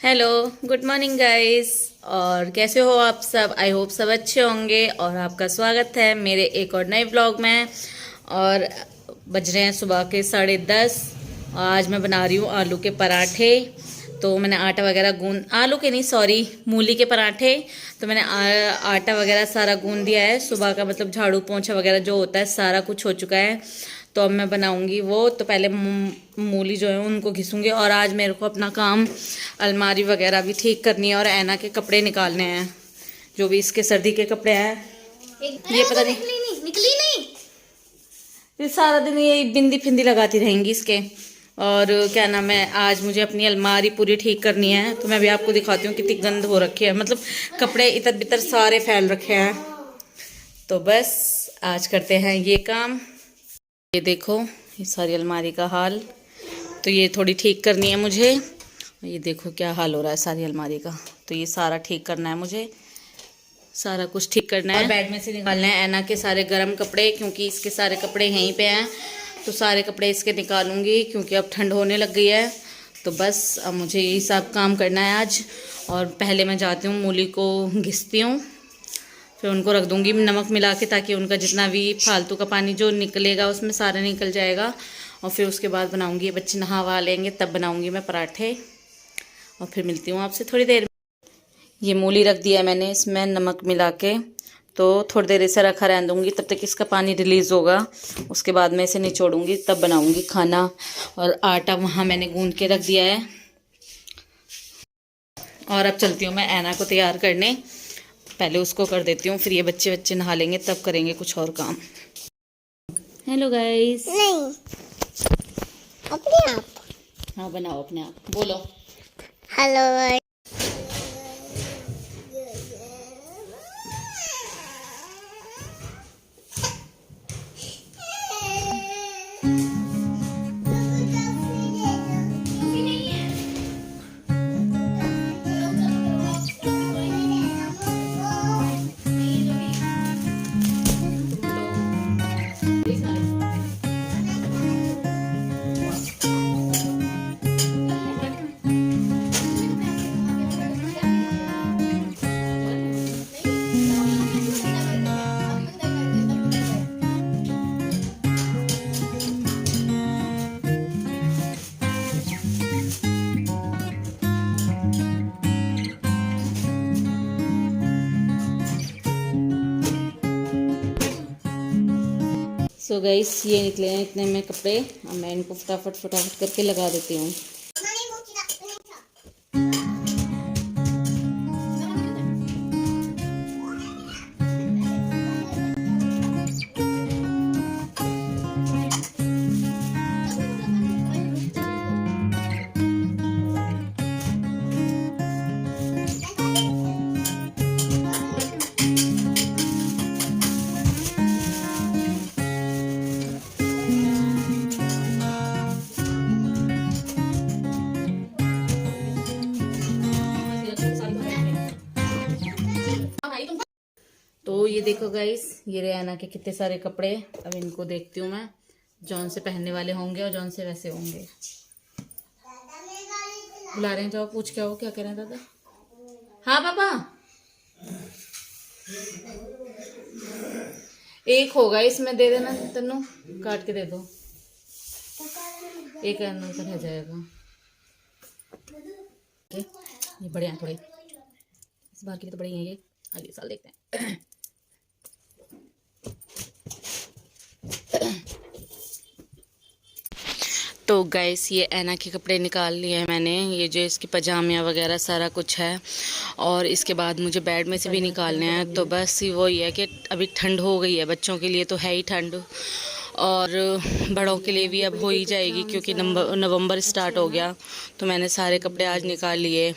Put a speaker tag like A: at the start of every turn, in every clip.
A: Hello, good morning guys. और कैसे हो आप सब? आई होप सब अच्छे होंगे और आपका स्वागत है मेरे एक और नए व्लॉग में। और बज रहे हैं सुबह के 10:30। आज मैं बना रही हूँ आलू के पराठे। तो मैंने आटा वगैरह गूंद, आलू के नहीं सॉरी, मूली के पराठे। तो मैंने आटा वगैरह सारा गूंद दिया है। सुबह का मतलब झाड़ू पोंछा वगैरह जो होता है सारा कुछ हो चुका है। तो अब मैं बनाऊंगी वो। तो पहले मूली जो है उनको घिसूंगी। और आज मेरे को अपना काम अलमारी वगैरह भी ठीक करनी है और ऐना के कपड़े निकालने हैं, जो भी इसके सर्दी के कपड़े हैं। ये पता नहीं निकली नहीं, ये सारा दिन ये बिंदी फिंदी लगाती रहेंगी इसके। और क्या नाम है, आज मुझे अपनी अलमारी पूरी ठीक करनी है। तो मैं भी आपको दिखाती हूँ कितनी गंद हो रखी है, मतलब कपड़े इतर बितर सारे फैल रखे हैं। तो बस आज करते हैं ये काम। ये देखो ये सारी अलमारी का हाल। तो ये थोड़ी ठीक करनी है मुझे। ये देखो क्या हाल हो रहा है सारी अलमारी का। तो ये सारा ठीक करना है मुझे, सारा कुछ ठीक करना है। और बेड में से निकालना है ऐना के सारे गर्म कपड़े, क्योंकि इसके सारे कपड़े यहीं पे हैं। तो सारे कपड़े इसके निकालूंगी क्योंकि अब ठंड होने लग गई है। तो बस अब मुझे यही सब काम करना है आज। और पहले मैं जाती हूँ मूली को घिसती हूँ, फिर उनको रख दूँगी नमक मिला के, ताकि उनका जितना भी फालतू का पानी जो निकलेगा उसमें सारा निकल जाएगा। और फिर उसके बाद बनाऊँगी, बच्चे नहा वहा लेंगे तब बनाऊँगी मैं पराठे। और फिर मिलती हूँ आपसे थोड़ी देर में। ये मूली रख दिया है मैंने इसमें नमक मिला के। तो थोड़ी देर इसे रखा रहने दूँगी, तब तक इसका पानी रिलीज़ होगा। उसके बाद मैं इसे निचोड़ूँगी तब बनाऊँगी खाना। और आटा वहाँ मैंने गूंद के रख दिया है। और अब चलती हूँ मैं ऐना को तैयार करने। पहले उसको कर देती हूँ, फिर ये बच्चे नहा लेंगे तब करेंगे कुछ और काम। Hello guys.
B: नहीं, अपने आप।
A: हाँ बनाओ अपने आप, बोलो।
B: हेलो।
A: सो गाइस ये निकले हैं इतने में कपड़े। अब मैं इनको फटाफट करके लगा देती हूँ। तो ये देखो गाइस, ये रहे ऐना के कितने सारे कपड़े। अब इनको देखती हूँ मैं, जौन से पहनने वाले होंगे और जौन से वैसे होंगे। बुला रहे हैं, जाओ पूछ के आओ क्या कह रहे हैं दादा। हाँ पापा, एक होगा इसमें, दे देना तन्नू, काट के दे दो। एक अंदर रह जाएगा। ये बड़े हैं थोड़े, इस बार के लिए तो बड़े ही हैं ये, अगले साल देखते हैं। तो गाइस ये ऐना के कपड़े निकाल लिए हैं मैंने, ये जो इसकी पजामियाँ वगैरह सारा कुछ है। और इसके बाद मुझे बेड में से भी निकालने हैं। तो बस वो ही है कि अभी ठंड हो गई है, बच्चों के लिए तो है ही ठंड, और बड़ों के लिए भी अब हो ही जाएगी क्योंकि नवंबर स्टार्ट हो गया। तो मैंने सारे कपड़े आज निकाल लिए।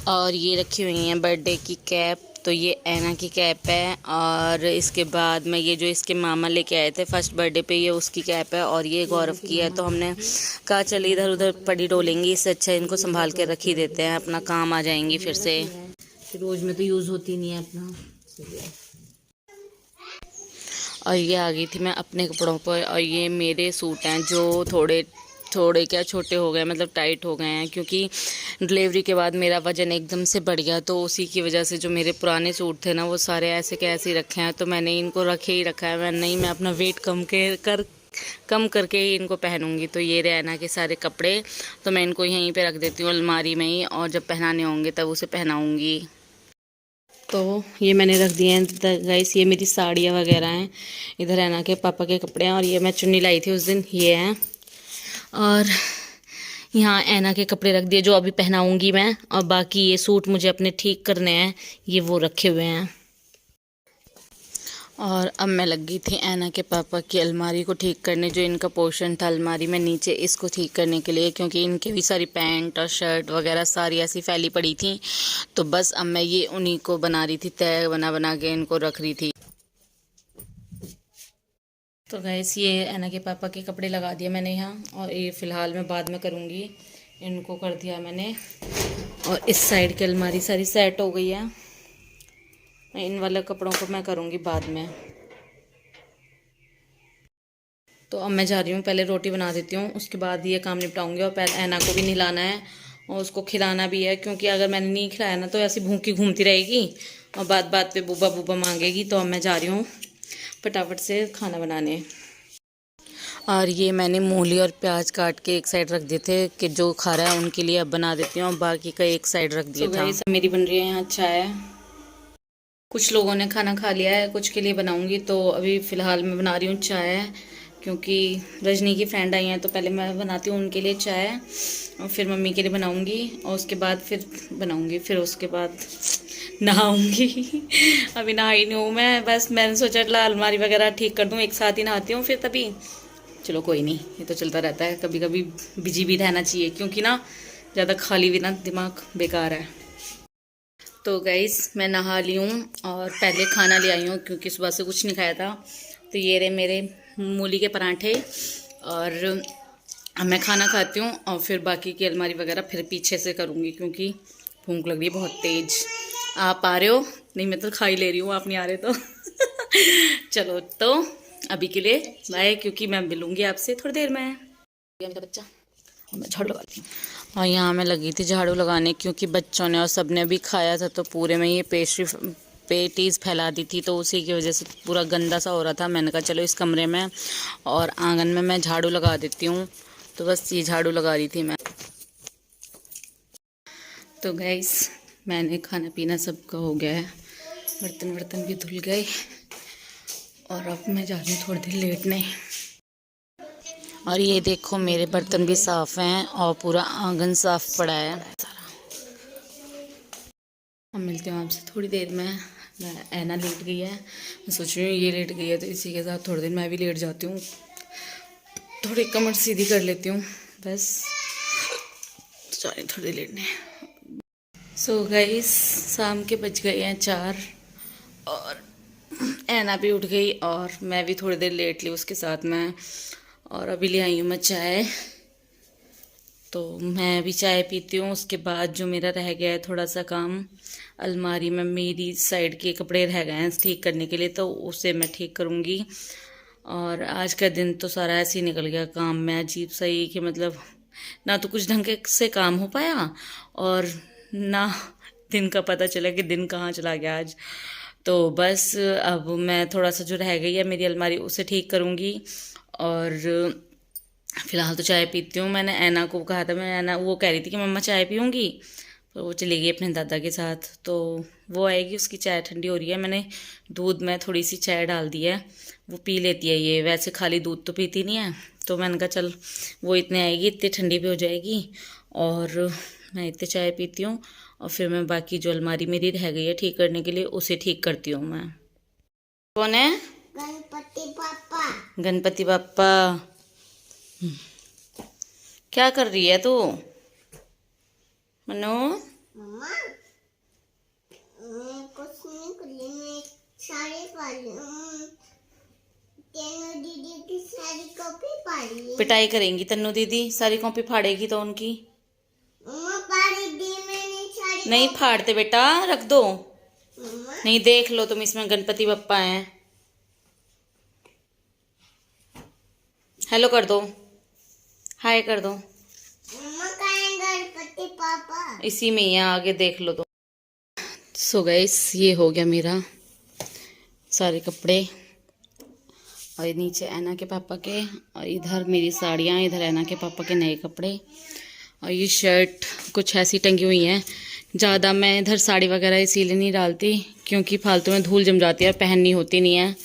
A: और ये रखी हुई हैं बर्थडे की कैप। तो ये ऐना की कैप है। और इसके बाद में ये जो इसके मामा लेके आए थे फर्स्ट बर्थडे पे, ये उसकी कैप है। और ये गौरव की है। तो हमने कहा चलिए इधर उधर पड़ी डोलेंगी, इससे अच्छा इनको संभाल के रख ही देते हैं, अपना काम आ जाएंगी फिर से। रोज में तो यूज़ होती नहीं है अपना। और ये आ गई थी मैं अपने कपड़ों पर। और ये मेरे सूट हैं जो थोड़े थोड़े क्या छोटे हो गए, मतलब टाइट हो गए हैं, क्योंकि डिलीवरी के बाद मेरा वज़न एकदम से बढ़ गया। तो उसी की वजह से जो मेरे पुराने सूट थे ना, वो सारे ऐसे के ऐसे ही रखे हैं। तो मैंने इनको रखे ही रखा है। मैं अपना वेट कम करके ही इनको पहनूंगी। तो ये रैना के सारे कपड़े, तो मैं इनको यहीं पे रख देती हूँ अलमारी में ही, और जब पहनाने होंगे तब उसे पहनाऊँगी। तो ये मैंने रख दिए हैं गाइस। ये मेरी साड़ियाँ वगैरह हैं। इधर रैना के पापा के कपड़े हैं, और ये मैं चुन्नी लाई थी उस दिन, ये हैं। और यहाँ ऐना के कपड़े रख दिए जो अभी पहनाऊंगी मैं, और बाकी ये सूट मुझे अपने ठीक करने हैं, ये वो रखे हुए हैं। और अब मैं लगी थी ऐना के पापा की अलमारी को ठीक करने, जो इनका पोर्शन था अलमारी में नीचे, इसको ठीक करने के लिए, क्योंकि इनके भी सारी पैंट और शर्ट वगैरह सारी ऐसी फैली पड़ी थी। तो बस अब मैं ये उन्हीं को बना रही थी, तय बना के इनको रख रही थी। तो गैस ये ऐना के पापा के कपड़े लगा दिए मैंने यहाँ, और ये फ़िलहाल मैं बाद में करूँगी। इनको कर दिया मैंने, और इस साइड की अलमारी सारी सेट हो गई है। इन वाले कपड़ों को मैं करूँगी बाद में। तो अब मैं जा रही हूँ, पहले रोटी बना देती हूँ, उसके बाद ये काम निपटाऊँगी। और पहले ऐना को भी नहलाना है और उसको खिलाना भी है, क्योंकि अगर मैंने नहीं खिलाया ना तो ऐसी भूखी घूमती रहेगी और बात बात पे बुबा बुबा मांगेगी। तो अब मैं जा रही हूँ फटाफट से खाना बनाने। और ये मैंने मूली और प्याज काट के एक साइड रख दिए थे कि जो खा रहा है उनके लिए अब बना देती हूँ, और बाकी का एक साइड रख दिया था। मेरी बन रही है यहाँ चाय। कुछ लोगों ने खाना खा लिया है, कुछ के लिए बनाऊंगी। तो अभी फ़िलहाल मैं बना रही हूँ चाय, क्योंकि रजनी की फ्रेंड आई हैं, तो पहले मैं बनाती हूँ उनके लिए चाय, और फिर मम्मी के लिए बनाऊंगी, और उसके बाद फिर बनाऊंगी, फिर उसके बाद नहाऊंगी। अभी नहाई नहीं हूँ मैं, बस मैंने सोचा अलमारी वगैरह ठीक कर दूँ, एक साथ ही नहाती हूँ फिर तभी। चलो कोई नहीं, ये तो चलता रहता है, कभी कभी बिजी भी रहना चाहिए, क्योंकि ना ज़्यादा खाली भी ना दिमाग बेकार है। तो गाइस मैं नहा ली हूँ और पहले खाना ले आई हूँ, क्योंकि सुबह से कुछ नहीं खाया था। तो ये रहे मेरे मूली के पराठे, और अब मैं खाना खाती हूँ, और फिर बाकी की अलमारी वगैरह फिर पीछे से करूँगी, क्योंकि भूख लग रही है बहुत तेज़। आप आ रहे हो? नहीं, मैं तो खा ही ले रही हूँ, आप नहीं आ रहे तो। चलो तो अभी के लिए बाय, क्योंकि मैं मिलूँगी आपसे थोड़ी देर में। मेरा बच्चा, मैं झाड़ू लगाती हूँ। और यहाँ मैं लगी थी झाड़ू लगाने, क्योंकि बच्चों ने और सब ने भी खाया था, तो पूरे में ये पेटीज फैला दी थी, तो उसी की वजह से पूरा गंदा सा हो रहा था। मैंने कहा चलो इस कमरे में और आंगन में मैं झाड़ू लगा देती हूँ। तो बस ये झाड़ू लगा रही थी मैं। तो गाइस मैंने खाना पीना सबका हो गया है, बर्तन भी धुल गए, और अब मैं जा रही हूँ थोड़ी देर लेटने। और ये देखो मेरे बर्तन भी साफ़ हैं, और पूरा आंगन साफ़ पड़ा है सारा। अब मिलती हूँ आपसे थोड़ी देर में। ऐना लेट गई है, मैं सोच रही हूँ ये लेट गई है, तो इसी के साथ थोड़ी देर मैं भी लेट जाती हूँ, थोड़ी कमर सीधी कर लेती हूँ बस। चलिए थोड़ी देर लेटने। सो गाइस शाम के बज गए हैं 4, और ऐना भी उठ गई, और मैं भी थोड़ी देर लेट ली उसके साथ में। और अभी ले आई हूँ मैं चाय, तो मैं भी चाय पीती हूँ। उसके बाद जो मेरा रह गया है थोड़ा सा काम, अलमारी में मेरी साइड के कपड़े रह गए हैं ठीक करने के लिए, तो उसे मैं ठीक करूँगी। और आज का दिन तो सारा ऐसे ही निकल गया काम में, अजीब सा ही, कि मतलब ना तो कुछ ढंग से काम हो पाया, और ना दिन का पता चला कि दिन कहाँ चला गया आज। तो बस अब मैं थोड़ा सा जो रह गई है मेरी अलमारी उसे ठीक करूँगी। और फ़िलहाल तो चाय पीती हूँ। मैंने ऐना को कहा था, मैं ऐना वो कह रही थी कि मम्मा चाय पीऊँगी, तो वो चली गई अपने दादा के साथ। तो वो आएगी, उसकी चाय ठंडी हो रही है, मैंने दूध में थोड़ी सी चाय डाल दी है, वो पी लेती है। ये वैसे खाली दूध तो पीती नहीं है, तो मैंने कहा चल वो इतने आएगी इतनी ठंडी भी हो जाएगी, और मैं इतने चाय पीती हूँ, और फिर मैं बाकी जो अलमारी मेरी रह गई है ठीक करने के लिए उसे ठीक करती हूँ मैं। कौन है?
B: गणपति पापा।
A: गणपति पापा। क्या कर रही है तू मनु?
B: मम्मा मैं कुछ नहीं कर रही, मैं साड़ी पहनी हूँ, तेनू दीदी की साड़ी कॉपी पहनी।
A: पिटाई करेंगी तन्नू दीदी, सारी कॉपी फाड़ेगी तो उनकी।
B: मम्मा पाड़ी दी मैंने साड़ी।
A: नहीं फाड़ते बेटा, रख दो।
B: मम्मा
A: नहीं देख लो तुम, इसमें गणपति बप्पा हैं। हेलो कर दो, हाय कर दो।
B: मम्मा कहाँ है गणपति पापा?
A: इसी में ही है, आगे देख लो तो। सो गाइस ये हो गया मेरा सारे कपड़े, और ये नीचे ऐना के पापा के, और इधर मेरी साड़ियाँ, इधर ऐना के पापा के नए कपड़े, और ये शर्ट कुछ ऐसी टंगी हुई हैं। ज़्यादा मैं इधर साड़ी वगैरह इसीलिए नहीं डालती क्योंकि फालतू में धूल जम जाती है, पहननी होती नहीं है,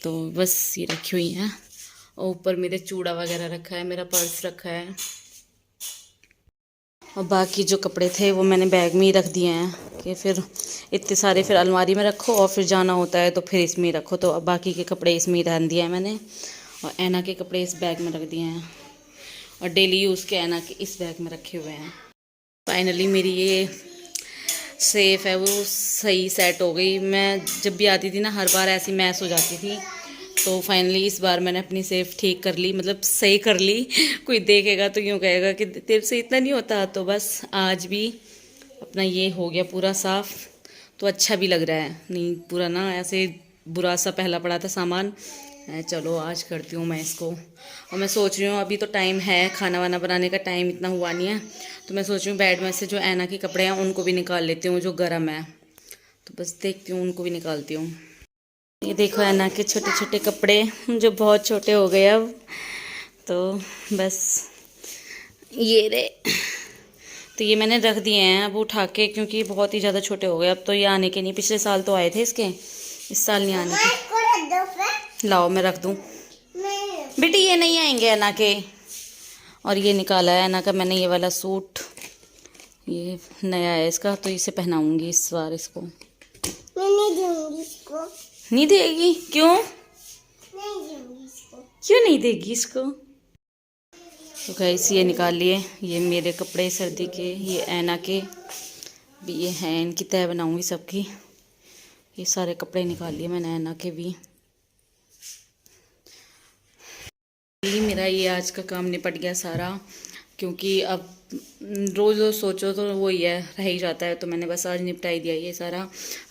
A: तो बस ये रखी हुई हैं। और ऊपर मेरे चूड़ा वगैरह रखा है, मेरा पर्स रखा है, और बाकी जो कपड़े थे वो मैंने बैग में ही रख दिए हैं कि फिर इतने सारे फिर अलमारी में रखो और फिर जाना होता है तो फिर इसमें ही रखो। तो अब बाकी के कपड़े इसमें ही रहने दिए हैं मैंने, और ऐना के कपड़े इस बैग में रख दिए हैं, और डेली यूज़ के ऐना के इस बैग में रखे हुए हैं। फाइनली मेरी ये सेफ़ है वो सही सेट हो गई। मैं जब भी आती थी ना हर बार ऐसी मैस हो जाती थी, तो फाइनली इस बार मैंने अपनी सेफ ठीक कर ली, मतलब सही कर ली। कोई देखेगा तो यूँ कहेगा कि तेरे से इतना नहीं होता, तो बस आज भी अपना ये हो गया पूरा साफ़, तो अच्छा भी लग रहा है। नहीं पूरा ना ऐसे बुरा सा पहला पड़ा था सामान, चलो आज करती हूँ मैं इसको। और मैं सोच रही हूँ अभी तो टाइम है, खाना वाना बनाने का टाइम इतना हुआ नहीं है, तो मैं सोच रही हूँ बेड में से जो ऐना के कपड़े हैं उनको भी निकाल लेती हूँ जो गर्म है, तो बस देखती हूँ उनको भी निकालती हूँ। ये देखो ऐना के छोटे छोटे कपड़े जो बहुत छोटे हो गए अब, तो बस ये रे, तो ये मैंने रख दिए हैं अब उठा के क्योंकि बहुत ही ज़्यादा छोटे हो गए। अब तो ये आने के नहीं, पिछले साल तो आए थे इसके, इस साल नहीं आने के। लाओ मैं रख दूँ बेटी, ये नहीं आएंगे ऐना के। और ये निकाला है ऐना का मैंने ये वाला सूट, ये नया है इसका, तो इसे पहनाऊंगी इस बार इसको।
B: मैं नहीं दूंगी इसको।
A: नहीं देगी? क्यों?
B: नहीं दूंगी इसको।
A: क्यों नहीं देगी इसको? तो गाइस ये निकाल लिए, ये मेरे कपड़े सर्दी के, ये ऐना के भी ये हैं, इनकी तय बनाऊंगी सबकी। ये सारे कपड़े निकाल लिए मैंने ऐना के भी। मेरा ये आज का काम निपट गया सारा, क्योंकि अब रोज़ रोज़ सोचो तो वही है, रह ही जाता है, तो मैंने बस आज निपटा ही दिया ये सारा।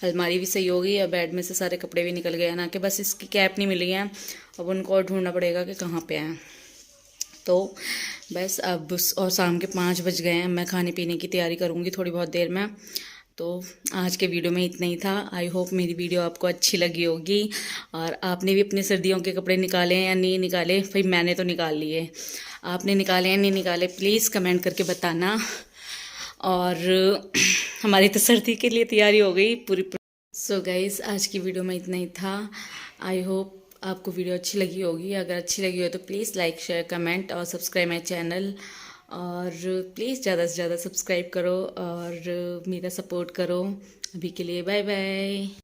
A: अलमारी भी सही हो गई, अब बेड में से सारे कपड़े भी निकल गए ना, कि बस इसकी कैप नहीं मिली है, अब उनको और ढूंढना पड़ेगा कि कहाँ पे हैं। तो बस अब और शाम के 5 बज गए हैं, मैं खाने पीने की तैयारी करूँगी थोड़ी बहुत देर में। तो आज के वीडियो में इतना ही था। आई होप मेरी वीडियो आपको अच्छी लगी होगी, और आपने भी अपने सर्दियों के कपड़े निकाले हैं या नहीं निकाले। भाई मैंने तो निकाल लिए, आपने निकाले हैं नहीं निकाले प्लीज़ कमेंट करके बताना। और हमारी तो सर्दी के लिए तैयारी हो गई पूरी। सो गाइस आज की वीडियो में इतना ही था। आई होप आपको वीडियो अच्छी लगी होगी। अगर अच्छी लगी हो तो प्लीज़ लाइक शेयर कमेंट और सब्सक्राइब माई चैनल, और प्लीज़ ज़्यादा से ज़्यादा सब्सक्राइब करो और मेरा सपोर्ट करो। अभी के लिए बाय बाय।